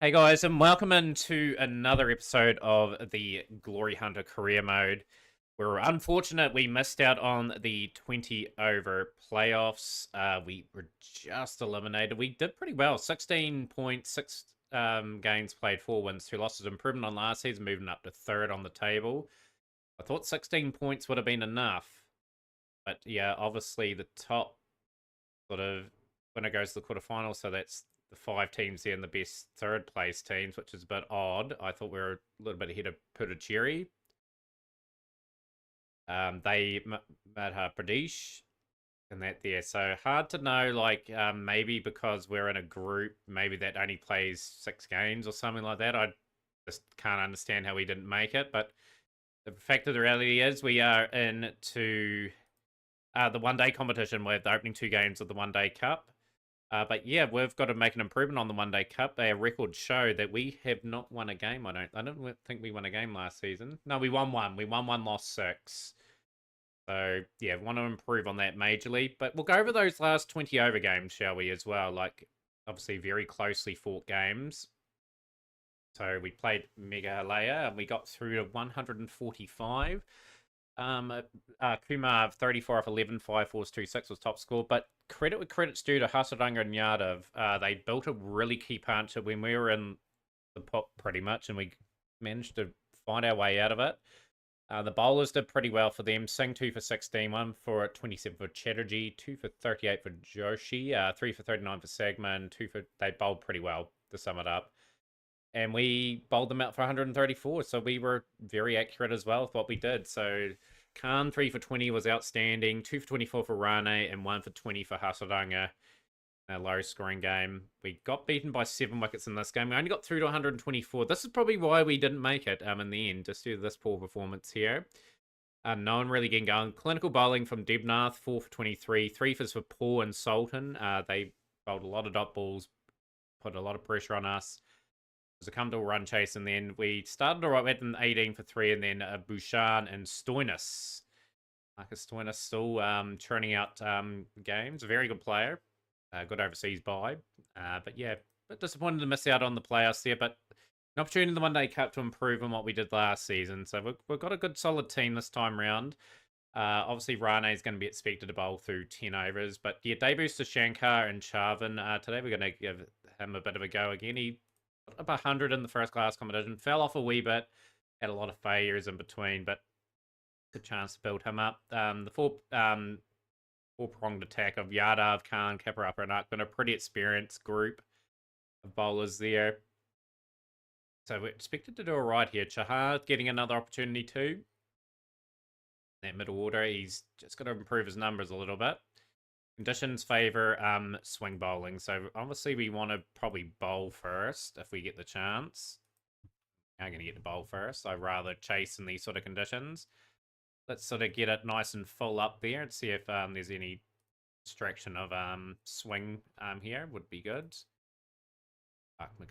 Hey guys, and welcome into another episode of the Glory Hunter career mode. We're unfortunate we missed out on the 20 over playoffs. We were just eliminated. We did pretty well 16.6 games played, 4 wins, 2 losses. Improvement on last season, moving up to third on the table. I thought 16 points would have been enough, but yeah, obviously the top sort of when it goes to the quarterfinals. So that's the 5 teams there and the best third place teams, which is a bit odd. I thought we were a little bit ahead of Puducherry. They Madhya Pradesh and that there. So hard to know, like maybe because we're in a group, maybe that only plays 6 games or something like that. I just can't understand how we didn't make it. But the fact of the reality is we are into the one-day competition with the opening 2 games of the one-day cup. But yeah, we've got to make an improvement on the One Day Cup. Our records show that we have not won a game. I don't think we won a game last season. No, we won one. We won one, lost 6. So yeah, we want to improve on that majorly. But we'll go over those last 20 over games, shall we, as well? Like obviously very closely fought games. So we played Meghalaya and we got through to 145. Kumar 34 off 11, 5 4s, 2 6 was top score. But credit with credit's due to Hasaranga and Yadav. They built a really key partnership when we were in the pot pretty much, and we managed to find our way out of it. The bowlers did pretty well for them. Singh 2 for 16, 1 for 27 for Chatterjee, 2 for 38 for Joshi, 3 for 39 for Sagman, 2 for. They bowled pretty well to sum it up. And we bowled them out for 134, so we were very accurate as well with what we did. So Khan 3 for 20 was outstanding, 2 for 24 for Rane, and 1 for 20 for Hasaranga. A low scoring game. We got beaten by 7 wickets in this game. We only got through to 124. This is probably why we didn't make it in the end, just due to this poor performance here. No one really getting going. Clinical bowling from Debnath, 4 for 23. 3 for Paul and Sultan. They bowled a lot of dot balls, put a lot of pressure on us. It was a come to a run chase, and then we started all right with an 18 for 3, and then Bouchan and Stoinis. Marcus Stoinis still churning out games. A very good player. Good overseas buy. But yeah, a bit disappointed to miss out on the playoffs there, but an opportunity in the One Day Cup to improve on what we did last season. So we've got a good solid team this time round. Obviously, Rane is going to be expected to bowl through 10 overs. But yeah, debuts to Shankar and Charvin. Today we're going to give him a bit of a go again. He up 100 in the first class competition, fell off a wee bit, had a lot of failures in between, but good chance to build him up. The four-pronged attack of Yadav, Khan, Kaparappa, and Akman, a pretty experienced group of bowlers there. So we're expected to do all right here. Chahar getting another opportunity too. That middle order, he's just got to improve his numbers a little bit. Conditions favour swing bowling, so obviously we want to probably bowl first if we get the chance. I'm going to get the bowl first. I'd rather chase in these sort of conditions. Let's sort of get it nice and full up there and see if there's any distraction of swing here. Would be good.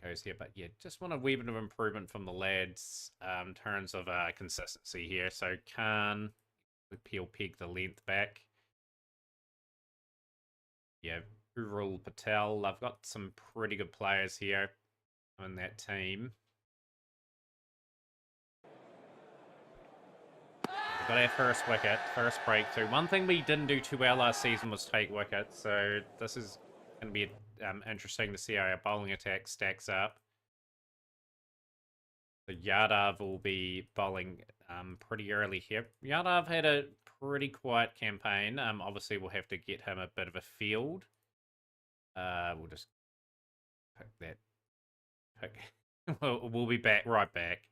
goes here, but yeah, just want a wee bit of improvement from the lads in terms of consistency here. So Khan, peel peg the length back. Yeah, Urul Patel. I've got some pretty good players here in that team. We've got our first wicket, first breakthrough. One thing we didn't do too well last season was take wickets, so this is going to be interesting to see how our bowling attack stacks up. So Yadav will be bowling pretty early here. Yadav had a pretty quiet campaign. Obviously, we'll have to get him a bit of a field. We'll just pick that. We'll be back right back.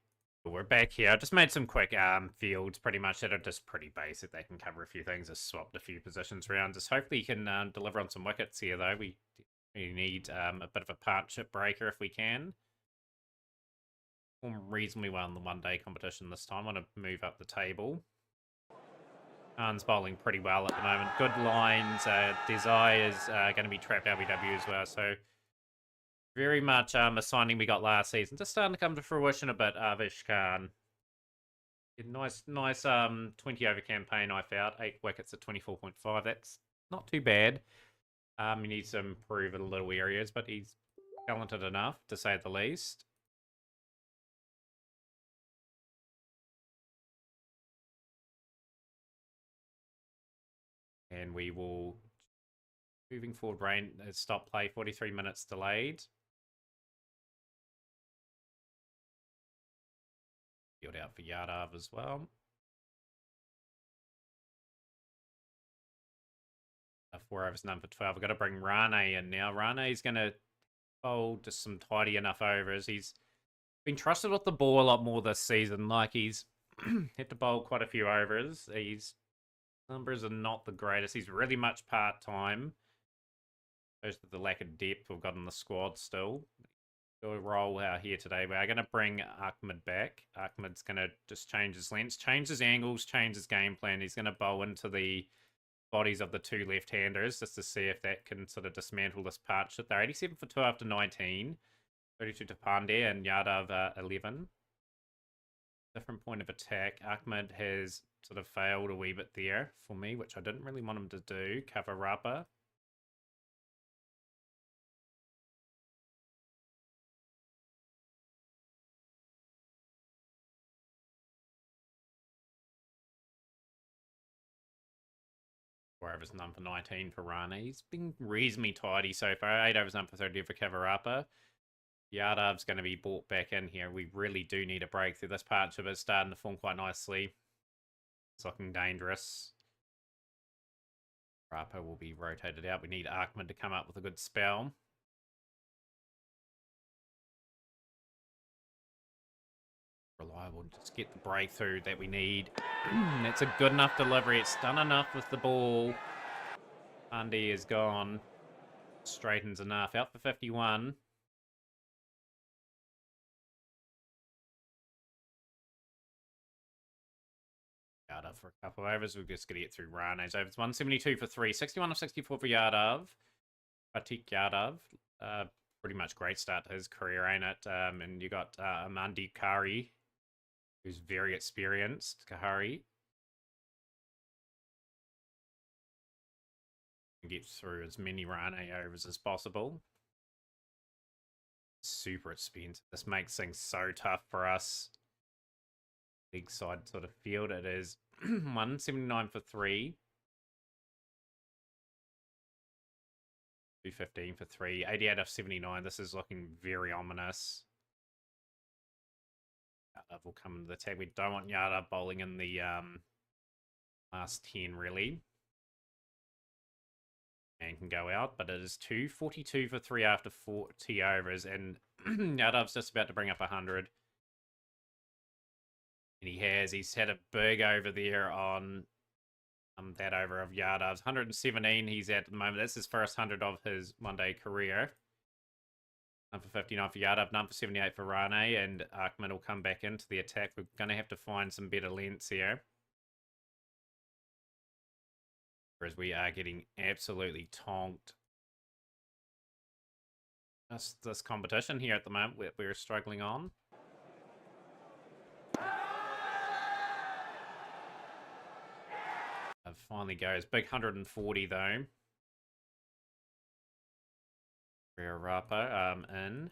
We're back here. I just made some quick fields pretty much that are just pretty basic. They can cover a few things. Just swapped a few positions around. Just hopefully you can deliver on some wickets here though. We need a bit of a partnership breaker if we can. Perform reasonably well in the one-day competition this time. I want to move up the table. Khan's bowling pretty well at the moment. Good lines. Desai is going to be trapped LBW as well. So very much a signing we got last season. Just starting to come to fruition a bit, Avish Khan. Nice 20 over campaign I found. 8 wickets at 24.5. That's not too bad. He needs to improve in little areas, but he's talented enough, to say the least. And we will, moving forward, rain, stop play, 43 minutes delayed. Field out for Yadav as well. 4 overs, none for 12. We've got to bring Rane in now. Rane's going to bowl just some tidy enough overs. He's been trusted with the ball a lot more this season. Like, he's had to bowl quite a few overs. His numbers are not the greatest. He's really much part-time. Shows the lack of depth we've got in the squad still. Do a roll out here today. We are going to bring Ahmed back. Ahmed's going to just change his lengths, change his angles, change his game plan. He's going to bowl into the bodies of the two left-handers just to see if that can sort of dismantle this partnership. They're 87 for 2 after 19. 32 to Pandey and Yadav 11. Different point of attack. Ahmed has sort of failed a wee bit there for me, which I didn't really want him to do. Cover Rapa. Overs none for 19 for Rane. He's been reasonably tidy so far. 8 overs none for 30 for Kavarapa. Yadav's going to be brought back in here. We really do need a breakthrough. This partnership is starting to form quite nicely. It's looking dangerous. Rapa will be rotated out. We need Ahmed to come up with a good spell. Reliable, just get the breakthrough that we need. That's a good enough delivery. It's done enough with the ball. Andy is gone. Straightens enough. Out for 51. Yadav for a couple of overs. We're just going to get through Rane's overs. 172 for 3. 61 of 64 for Yadav. Pratik Yadav. Pretty much great start to his career, ain't it? And you got Amandeep Kari, who's very experienced. Kahari. Gets through as many Rane overs as possible. Super expensive. This makes things so tough for us. Big side sort of field. It is 179 for 3. 215 for 3. 88 of 79. This is looking very ominous. Yadav will come into the tag. We don't want Yadav bowling in the last 10, really. And can go out, but it is 242 for 3 after 40 overs, and Yadav's just about to bring up 100. And he's had a big over there on that over of Yadav's. 117 he's at the moment. That's his first 100 of his one-day career. None for 59 for Yadav, none for 78 for Rane, and Ahmed will come back into the attack. We're going to have to find some better lengths here. Whereas we are getting absolutely tonked. This competition here at the moment we're struggling on. It finally goes. Big 140 though. Rio Rapo in.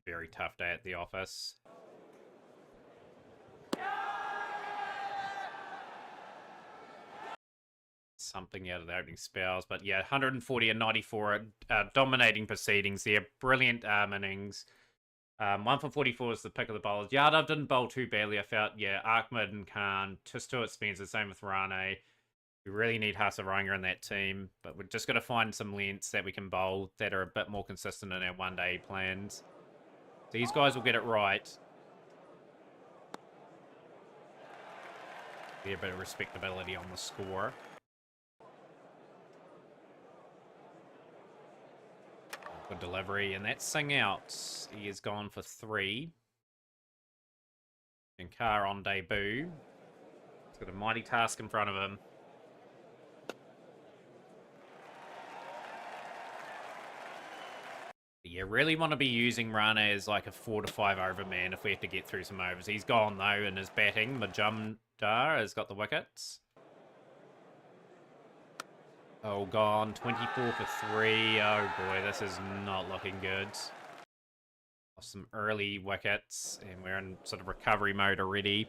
Very tough day at the office. Something out of the opening spells, but yeah, 140 and 94 dominating proceedings there. Brilliant innings. 1 for 44 is the pick of the bowlers. Yadav didn't bowl too badly, I felt. Yeah, Ahmed and Khan, just too expensive. Same with Rane. We really need Hasaranga in that team, but we're just got to find some lengths that we can bowl that are a bit more consistent in our one-day plans. These guys will get it right. Get a bit of respectability on the score. Good delivery, and that's Singh out. He is gone for 3. And Carr on debut. He's got a mighty task in front of him. Yeah, really want to be using Rane as like a 4 to 5 over man if we have to get through some overs. He's gone though in his batting. Majumdar has got the wickets. Oh, gone. 24 for 3. Oh, boy, this is not looking good. Lost some early wickets, and we're in sort of recovery mode already.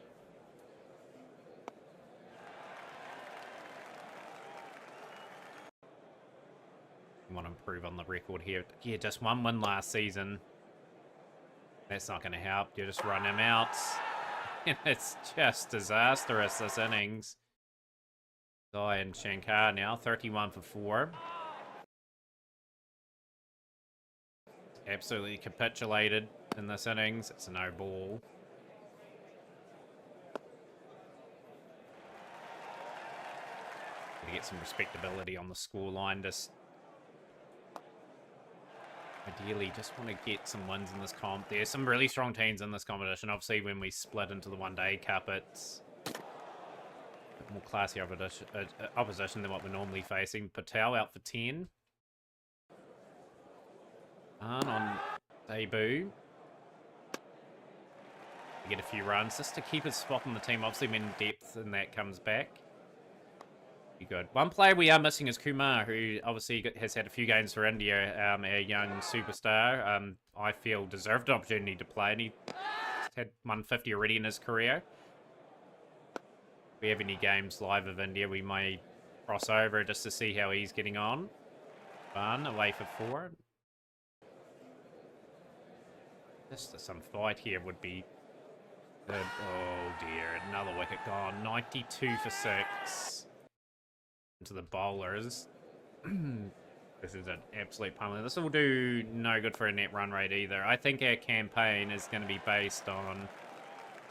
We want to improve on the record here. Yeah, just one win last season. That's not going to help. You just run him out. And it's just disastrous, this innings. Guy and Shankar now, 31 for 4. Absolutely capitulated in this innings. It's a no ball. To get some respectability on the scoreline. Just ideally, just want to get some wins in this comp. There's some really strong teams in this competition. Obviously, when we split into the one-day cup, it's a more classy opposition than what we're normally facing. Patel out for 10. On debut. To get a few runs, just to keep his spot on the team. Obviously, when depth and that comes back. Be good. One player we are missing is Kumar, who obviously has had a few games for India, a young superstar. I feel deserved an opportunity to play, and he had 150 already in his career. If we have any games live of India, we may cross over just to see how he's getting on. Fun, away for 4. Just some fight here would be good. Oh dear, another wicket gone. 92 for 6. To the bowlers. This is an absolute pummeling. This will do no good for a net run rate either. I think our campaign is going to be based on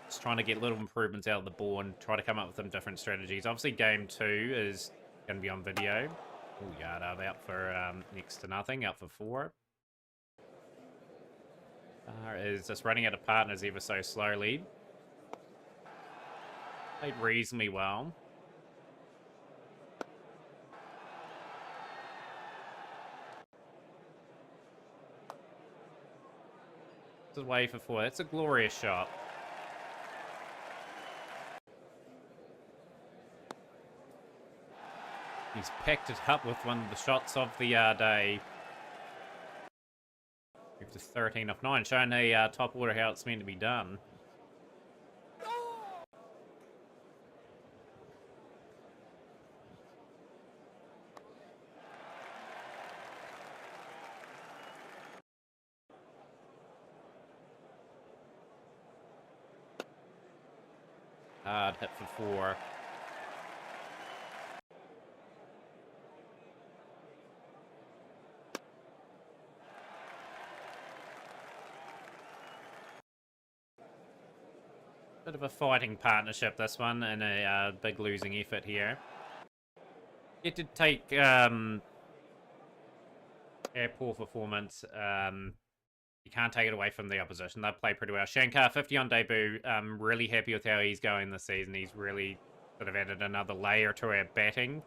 just trying to get little improvements out of the board, try to come up with some different strategies. Obviously, game 2 is going to be on video. Oh, Yadav out for next to nothing, out for 4. Is just running out of partners ever so slowly. Played reasonably well. Away for 4. That's a glorious shot. He's packed it up with one of the shots of the day. Move to 13 off 9, showing the top order how it's meant to be done. Hard hit for 4. Bit of a fighting partnership, this one, and a big losing effort here. It did take our poor performance. You can't take it away from the opposition. They play pretty well. Shankar, 50 on debut. Really happy with how he's going this season. He's really sort of added another layer to our batting,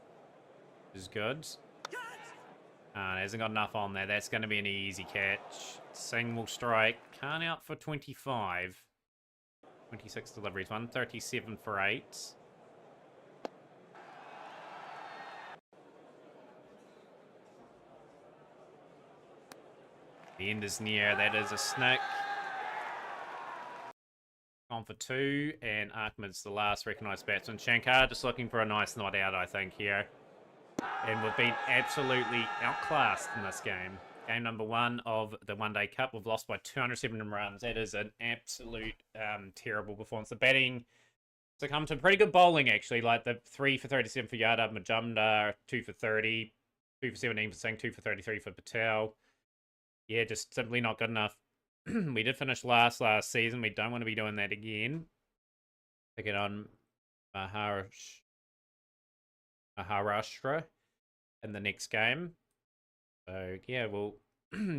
which is good. Hasn't got enough on there. That's going to be an easy catch. Singh will strike. Khan out for 25. 26 deliveries. 137 for 8. The end is near. That is a snick. On for 2, and Ahmed's the last recognised batsman. Shankar just looking for a nice not out, I think, here. And we've been absolutely outclassed in this game. Game number 1 of the One Day Cup. We've lost by 207 runs. That is an absolute terrible performance. The batting succumbed to pretty good bowling, actually. Like the 3 for 37 for Yadav Majumdar, 2 for 30, 2 for 17 for Singh, 2 for 33 for Patel. Yeah, just simply not good enough. We did finish last season. We don't want to be doing that again. Take it on Maharashtra in the next game. So, yeah, we'll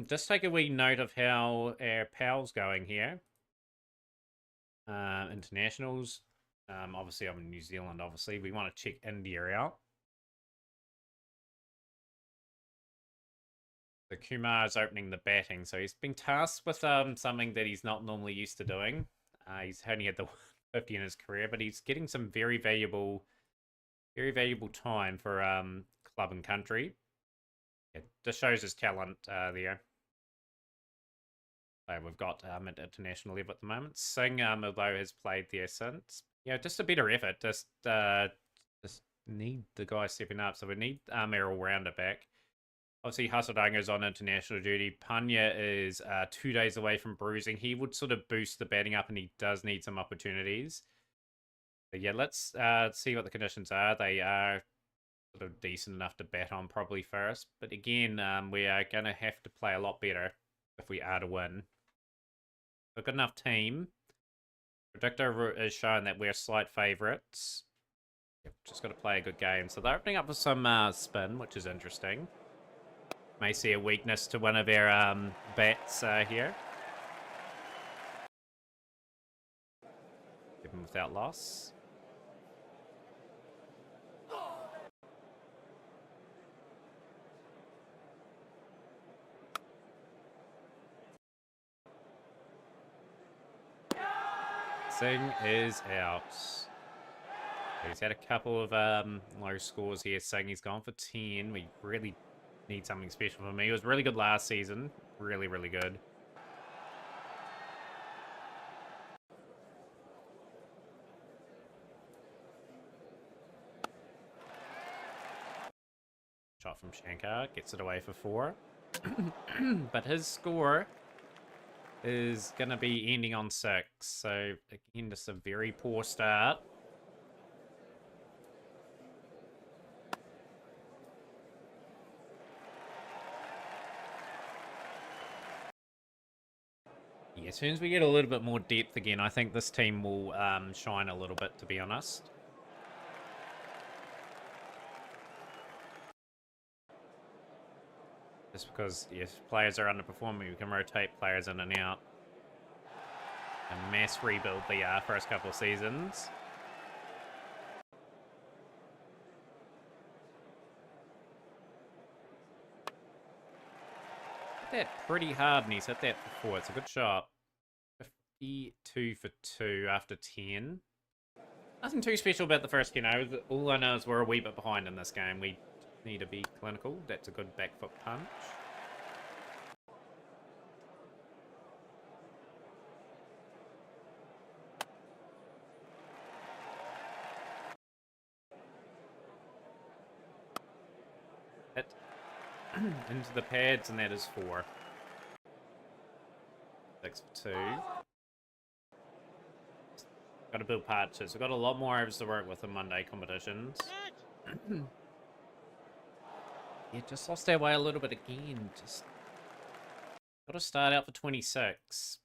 just take a wee note of how our pal's going here. Internationals. Obviously, I'm in New Zealand, obviously. We want to check India out. So Kumar's opening the batting, so he's been tasked with something that he's not normally used to doing. He's only had the 50 in his career, but he's getting some very valuable time for club and country. It just shows his talent there. So we've got at international level at the moment. Singh, although has played there since. Yeah, just a better effort. Just need the guy stepping up. So we need our all-rounder back. Obviously, Hasadanga's on international duty. Panya is 2 days away from bruising. He would sort of boost the batting up, and he does need some opportunities. But yeah, let's see what the conditions are. They are sort of decent enough to bat on probably first. But again, we are going to have to play a lot better if we are to win. We've got enough team. Predictor is showing that we're slight favourites. Yep, just got to play a good game. So they're opening up with some spin, which is interesting. May see a weakness to one of our bats here. Give him without loss. Singh is out. He's had a couple of low scores here. Singh, he's gone for 10. We really need something special from him. He was really good last season. Really, really good. Shot from Shankar. Gets it away for 4. But his score is going to be ending on 6. So, again, just a very poor start. Yeah, as soon as we get a little bit more depth again, I think this team will shine a little bit, to be honest. Just because, if players are underperforming, we can rotate players in and out. A mass rebuild the first couple of seasons. Hit that pretty hard, and he's hit that for 4. It's a good shot. 52 for 2 after 10. Nothing too special about the first 10 overs. All I know is we're a wee bit behind in this game. We need to be clinical. That's a good back foot punch. Hit into the pads, and that is 4. 6 for 2. Got to build partnerships. We've got a lot more overs to work with in Monday competitions. Yeah, just lost our way a little bit again. Just got to start out for 26.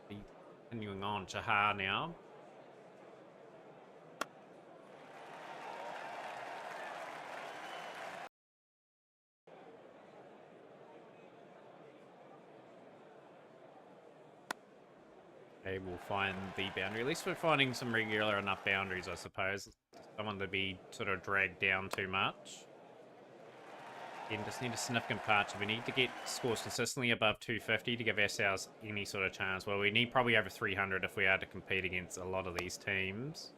Be continuing on. Chahar now. Okay, we'll find the boundary. At least we're finding some regular enough boundaries, I suppose. Don't want to be sort of dragged down too much. Again, just need a significant departure. We need to get scores consistently above 250 to give ourselves any sort of chance. Well, we need probably over 300 if we are to compete against a lot of these teams.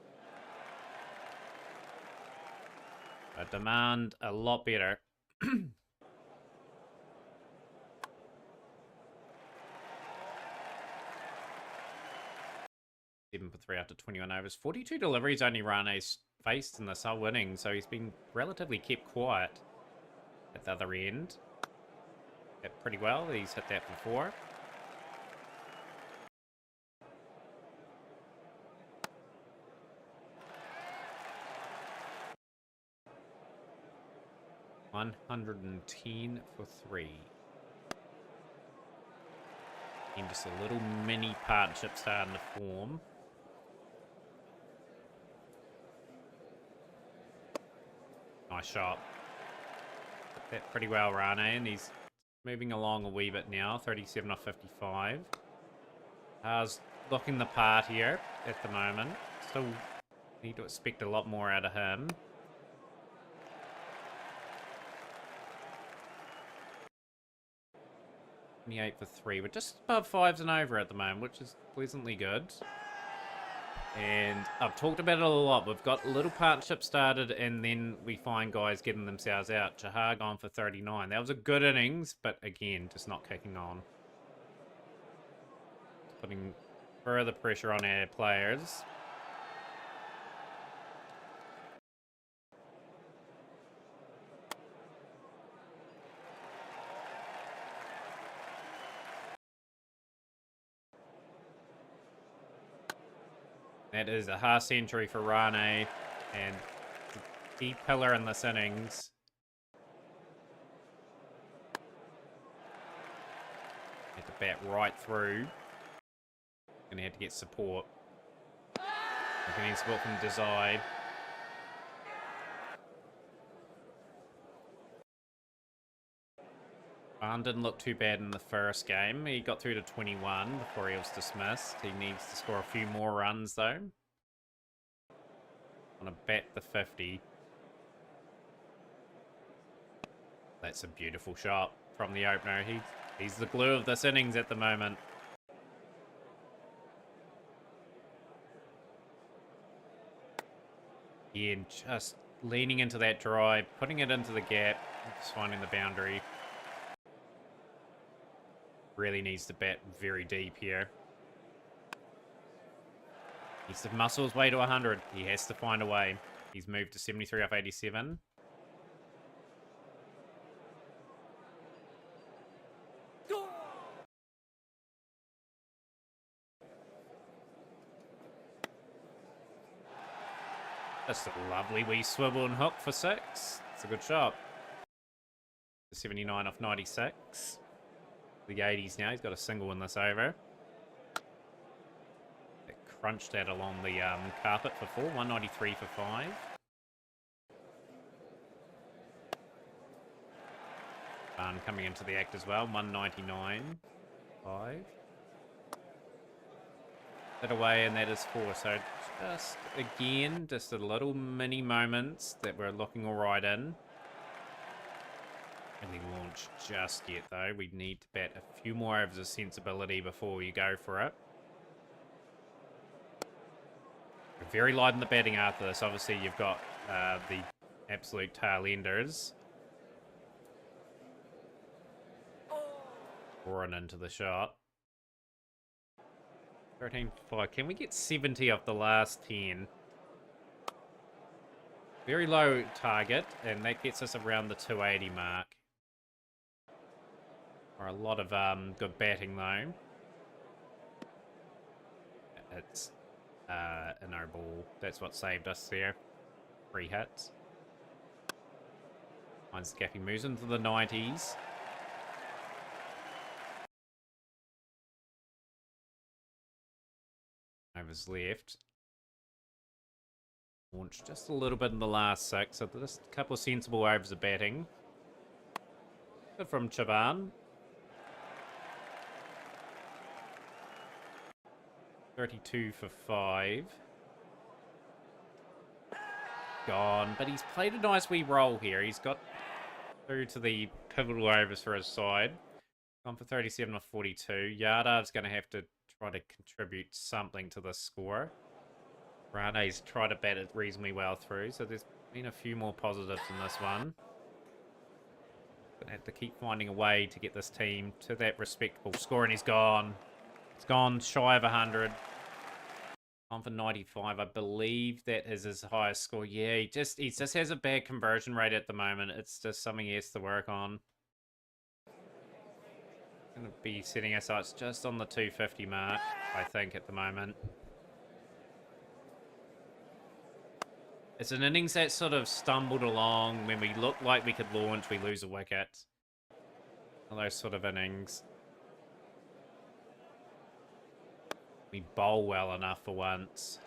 I demand a lot better. 7 for 3 after 21 overs. 42 deliveries only Rane's faced in this whole inning, so he's been relatively kept quiet at the other end. Hit pretty well. He's hit that for 4. $110 for 3. And just a little mini partnership starting to form. Nice shot. Hit that pretty well, Rane, and he's moving along a wee bit now. 37 off 55. Looking the part here at the moment. Still need to expect a lot more out of him. $28 for 3. We're just above 5s and over at the moment, which is pleasantly good. And I've talked about it a lot. We've got a little partnership started, and then we find guys getting themselves out. Chahar gone for 39. That was a good innings, but again, just not kicking on. Putting further pressure on our players. That is a half century for Rane, and the key pillar in this innings. Had to bat right through. Gonna have to get support. Gonna need support from Desai. Barn didn't look too bad in the first game. He got through to 21 before he was dismissed. He needs to score a few more runs, though. Want to bat the 50. That's a beautiful shot from the opener. He's the glue of this innings at the moment. Yeah, just leaning into that drive, putting it into the gap, just finding the boundary. Really needs to bat very deep here. Needs to muscle his way to 100. He has to find a way. He's moved to 73 off 87. Just a lovely wee swivel and hook for 6. It's a good shot. 79 off 96. The 80s now. He's got a single in this over. It crunched that along the carpet for 4. 193 for 5. Barn coming into the act as well. 199. 5. That away, and that is 4. So just, again, just a little mini moments that we're looking all right in. Really launched just yet, though. We need to bat a few more overs of sensibility before you go for it. We're very light in the batting after this. Obviously, you've got the absolute tail enders. Roaring into the shot. 13-5. Can we get 70 off the last 10? Very low target, and that gets us around the 280 mark. Or a lot of good batting, though. It's a no ball. That's what saved us there. 3 hits. Finds the gap. He moves into the 90s. Overs left. Launched just a little bit in the last 6, so just a couple of sensible overs of batting. Good from Chaban. 32 for 5. Gone, but he's played a nice wee role here. He's got through to the pivotal overs for his side. Gone for 37 of 42. Yardard's going to have to try to contribute something to this score. Rane's tried to bat it reasonably well through, so there's been a few more positives in this one. Gonna have to keep finding a way to get this team to that respectable score, and he's gone. It's gone shy of 100. On for 95. I believe that is his highest score. Yeah, he just has a bad conversion rate at the moment. It's just something he has to work on. Going to be setting our sights just on the 250 mark, I think, at the moment. It's an innings that sort of stumbled along. When we look like we could launch, we lose a wicket. All those sort of innings. We bowl well enough for once.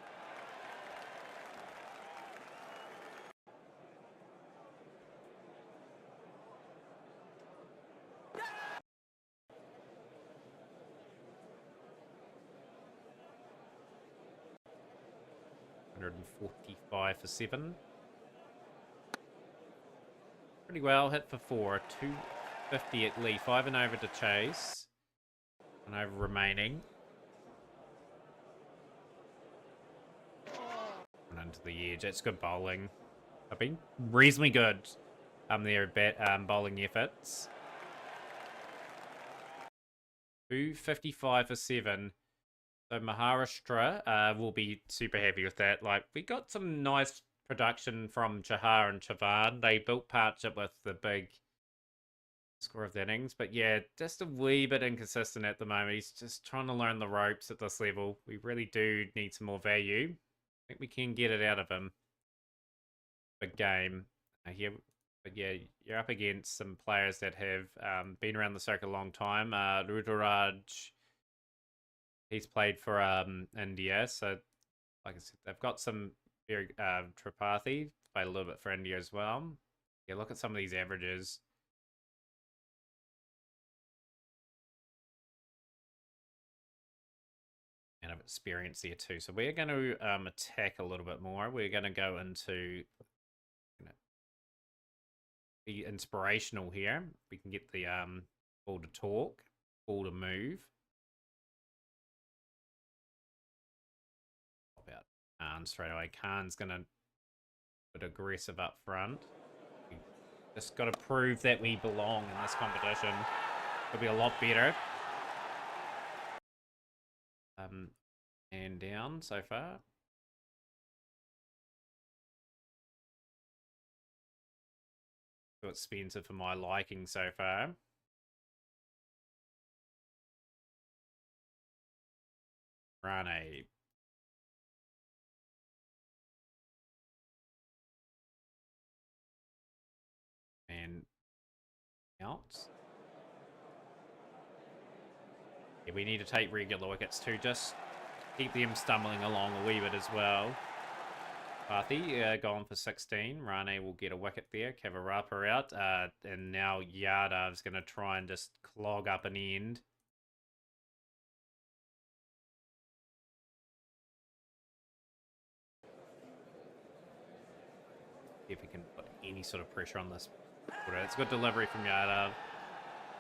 $145 for 7. Pretty well, hit for 4. 250 at Lee. 5 and over to Chase. And over remaining. into the edge. It's good bowling. I've been reasonably good their bowling efforts. 255 for 7. So Maharashtra will be super happy with that. Like, we got some nice production from Chahar and Chavan. They built partnership with the big score of the innings. But yeah, just a wee bit inconsistent at the moment. He's just trying to learn the ropes at this level. We really do need some more value. I think we can get it out of him. Big game here. But yeah, you're up against some players that have been around the circuit a long time. Rudraj, he's played for India, so like I said, they've got some very Tripathi played a little bit for India as well. Yeah, look at some of these averages. And of experience there too. So we're going to attack a little bit more. We're going to go into be inspirational here. We can get the ball to talk, ball to move. About Khan straight away. Khan's going to be aggressive up front. We just got to prove that we belong in this competition. It'll be a lot better. And down so far. Too expensive for my liking so far. Rane. And out. Yeah, we need to take regular wickets too. Just keep them stumbling along a wee bit as well. Pathi going for 16. Rane will get a wicket there. Kavarapa out. And now Yadav's going to try and just clog up an end. See if we can put any sort of pressure on this. It's good delivery from Yadav.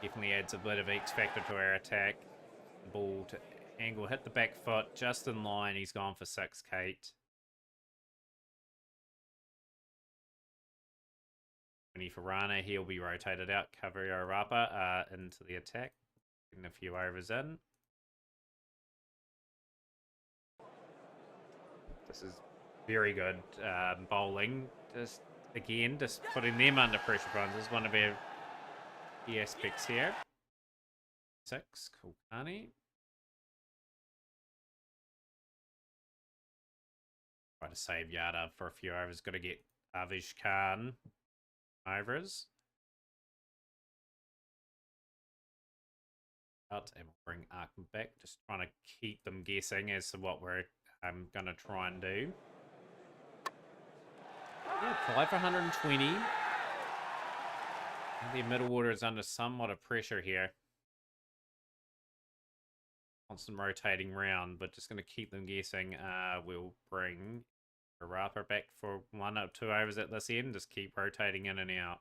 Definitely adds a bit of X factor to our attack. The ball to angle, hit the back foot, just in line. He's gone for 6, Kate. For Rana, he'll be rotated out. Kavarapa into the attack. Getting a few overs in. This is very good bowling. Just putting them under pressure points is one of our key aspects here. 6, Kulkarni. Try to save Yadav for a few overs. Got to get Avish Khan overs. Out and we'll bring Arkham back. Just trying to keep them guessing as to what we're going to try and do. Yeah, 5 for 120. The middle order is under somewhat of pressure here. Constant rotating round, but just going to keep them guessing. We'll bring Rapa back for 1 or 2 overs at this end. Just keep rotating in and out.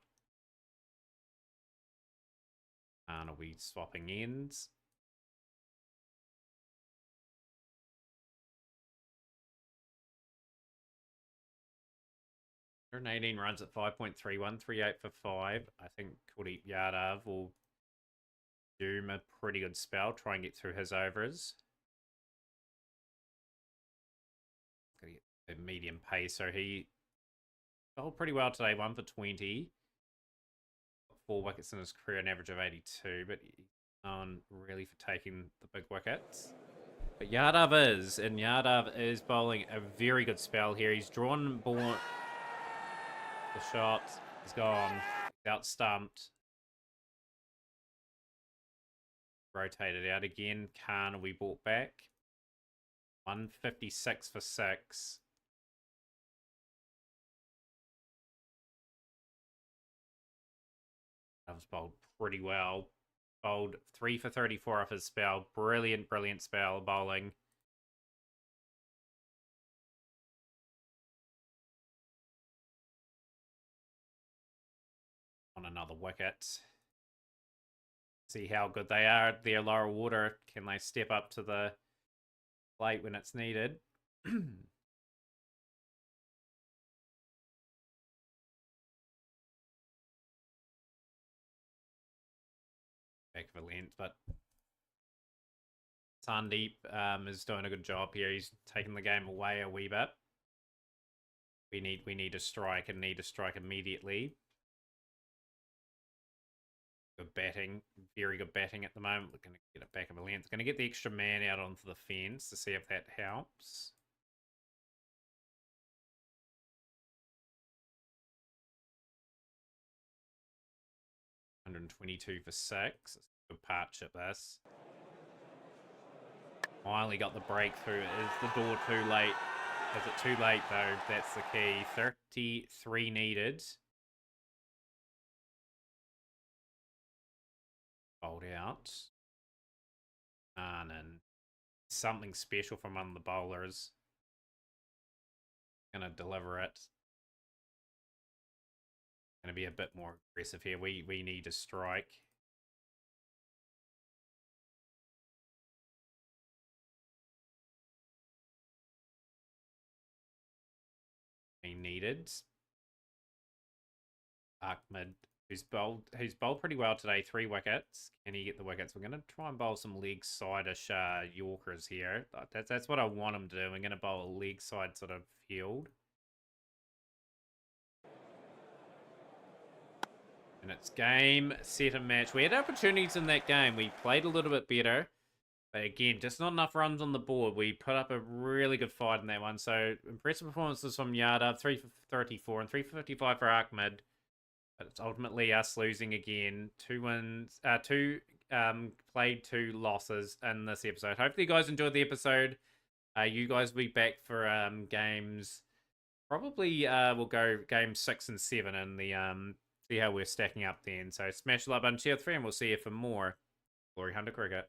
And are we swapping ends? We're 18 runs at 5.31, 38 for 5. I think Kuldeep Yadav will doom a pretty good spell, try and get through his overs. Got to get the medium pace, so he bowled pretty well today, 1 for 20. 4 wickets in his career, an average of 82, but he's known really for taking the big wickets. But Yadav is bowling a very good spell here. He's drawn ball. The shot is gone. He's out stumped. Rotated out again. Khan we brought back. 156 for 6. That was bowled pretty well. Bowled 3 for 34 off his spell. Brilliant spell bowling. On another wicket. See how good they are at their lower order. Can they step up to the plate when it's needed? of a length, but Sandeep is doing a good job here. He's taking the game away a wee bit. We need a strike and need a strike immediately. Good batting, very good batting at the moment. We're going to get it back of a length. Going to get the extra man out onto the fence to see if that helps. $122 for 6. It's a good partnership, this. Finally got the breakthrough. Is the door too late? Is it too late, though? That's the key. 33 needed. Bowled out. And something special from one of the bowlers. Gonna deliver it. Gonna be a bit more aggressive here. We need a strike. He needed. Ahmed, who's bowled pretty well today, 3 wickets. Can he get the wickets? We're going to try and bowl some leg side-ish Yorkers here. That's what I want him to do. We're going to bowl a leg side sort of field. And it's game, set, and match. We had opportunities in that game. We played a little bit better. But again, just not enough runs on the board. We put up a really good fight in that one. So impressive performances from Yadav, 3 for 34 and 3 for 55 for Ahmed. But it's ultimately us losing again. 2 wins, played 2 losses in this episode. Hopefully you guys enjoyed the episode. You guys will be back for games. Probably we'll go games 6 and 7 and the see how we're stacking up then. So smash the like button, share with a friend. We'll see you for more Glory Hunter Cricket.